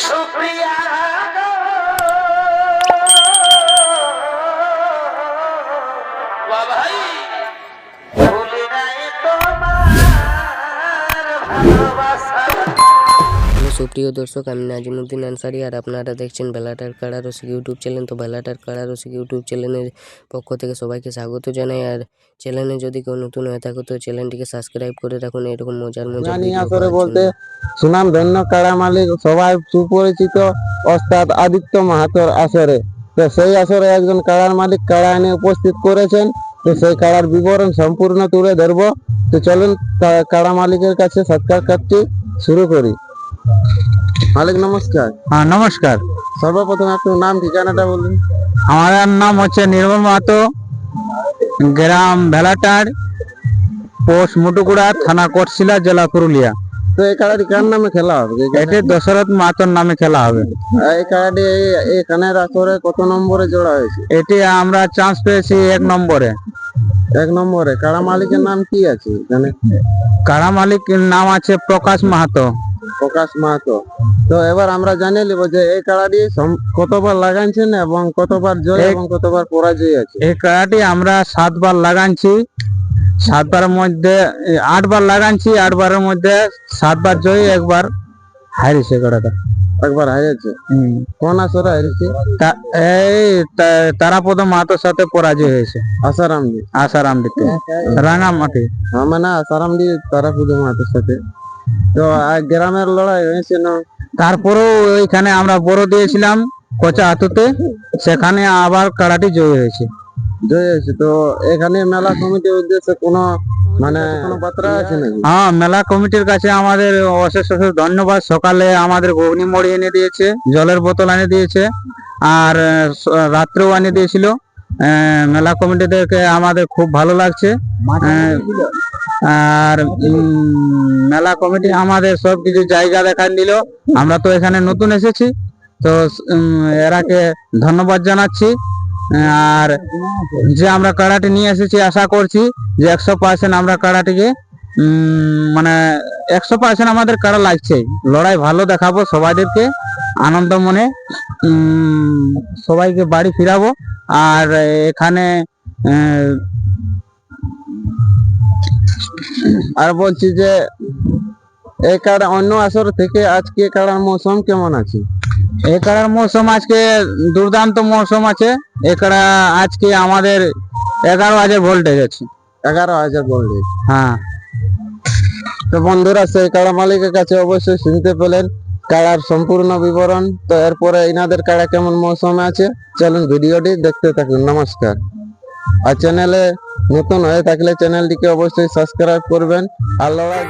শুক্রিয়া গো ভাই, ভুলি নাই তোমার ভালোবাসা। সুপ্রিয় দর্শক, আমি নাজিমুদ্দিন আনসারি আর আপনারা দেখছেন বেলাটার কাড়া রসিক ইউটিউব চ্যানেল। তো বেলাটার কাড়া রসিক ইউটিউব চ্যানেলের পক্ষ থেকে সবাইকে স্বাগত জানাই। আর চ্যানেলে যদি কেউ নতুন হয়ে থাকে তো চ্যানেলটিকে সাবস্ক্রাইব করে রাখুন এরকম মজার ভিডিও পাওয়ার বলতে জন্য। সুনাম ধন্য কাড়া মালিক সবাই সুপরিচিত ওস্তাদ আদিত্য মাহাতোর আসরে, তো সেই আসরে একজন কাড়ার মালিক কাড়া এনে উপস্থিত করেছেন। তো সেই কাড়ার বিবরণ সম্পূর্ণ তুলে ধরবো। তো চলুন কাড়া মালিকের কাছে সাক্ষাৎকারটি শুরু করি। মালিক নমস্কার। হ্যাঁ নমস্কার। সর্বপ্রথম আপনার নাম ঠিকানাটা বলুন। আমার নাম হচ্ছে নির্মল মাহাতো, গ্রাম ভেলাটার, পোস্ট মুটুকুড়া, থানা কোটশিলা, জেলা পুরুলিয়া। তো এই কাড়াটি কার নামে খেলা হবে? এটি দশরথ মাহাতোর নামে খেলা হবে। এই কাড়াটি এখানের আসরে কত নম্বরে জোড়া হয়েছে? এটি আমরা চান্স পেয়েছি 1 নম্বরে। 1 নম্বরে। কাড়া মালিকের নাম কি আছে এখানে? কাড়া মালিকের নাম আছে প্রকাশ মাহাতো। প্রকাশ মাহাতো। তো এবার আমরা জানিয়ে নিব যে এই কাড়াটি কতবার লাগাইছেন এবং কতবার জয় এবং কতবার পরাজয় আছে। এই কাড়াটি আমরা 7 বার লাগাইছি। 7 বারের মধ্যে 8 বার লাগাইছি। 8 বারের মধ্যে 7 বার জয়, 1 বার হারিয়েছে কাড়াটা। একবার হারিয়েছে। কোন আসরে হারিয়েছে? এই তারাপদ মাহাতোর সাথে পরাজয় হয়েছে। আসারাম দিতে রাঙামাটি। মানে আসারামদি তারাপুদ মাহাতোর সাথে। তো গ্রামের লড়াই হয়েছে না? তারপরেও ওইখানে আমরা বড় দিয়েছিলাম কোচা হাতুতে, সেখানে আবার কাড়াটি জয় হয়েছে। তো এখানে মেলা কমিটির উদ্দেশ্যে কোনো কোনো বার্তা আছে নাকি? হ্যাঁ, মেলা কমিটির কাছে আমাদের অশেষ অশেষ ধন্যবাদ। সকালে আমাদের ঘুগনি মুড়ি এনে দিয়েছে, জলের বোতল এনে দিয়েছে, আর রাত্রেও এনে দিয়েছিল। মেলা কমিটিদেরকে আমাদের খুব ভালো লাগছে। আর মেলা কমিটি আমাদের সবকিছু জায়গা দেখান দিল। আমরা তো এখানে নতুন এসেছি, তো এরাকে ধন্যবাদ জানাচ্ছি। আর যে আমরা কাড়াটি নিয়ে এসেছি, আশা করছি যে 100% আমরা কাড়াটিকে মানে 100% আমাদের কাড়া লাগছে। লড়াই ভালো দেখাবো, সবাইদেরকে আনন্দ মনে সবাইকে বাড়ি ফিরাবো। আর এখানে আর বলছি যে এই কাড়া অন্য আসর থেকে আজকে কাড়ার মৌসুম কেমন আছে? এই কাড়ার মৌসুম আজকে দুর্দান্ত মৌসুম আছে। এই কাড়া আজকে আমাদের 11,000 ভোল্টেজ আছে। 11,000 ভোল্টেজ। হ্যাঁ। তো বন্ধুরা, সেই কাড়া মালিকের কাছে অবশ্যই শুনতে পেলেন কাড়ার সম্পূর্ণ বিবরণ। তো এরপরে ইনাদের কাড়া কেমন মৌসুমে আছে, চলুন ভিডিওটি দেখতে থাকুন। নমস্কার। আর চ্যানেলে নতুন হয়ে থাকলে চ্যানেলটিকে অবশ্যই সাবস্ক্রাইব করবেন। আর লড়াই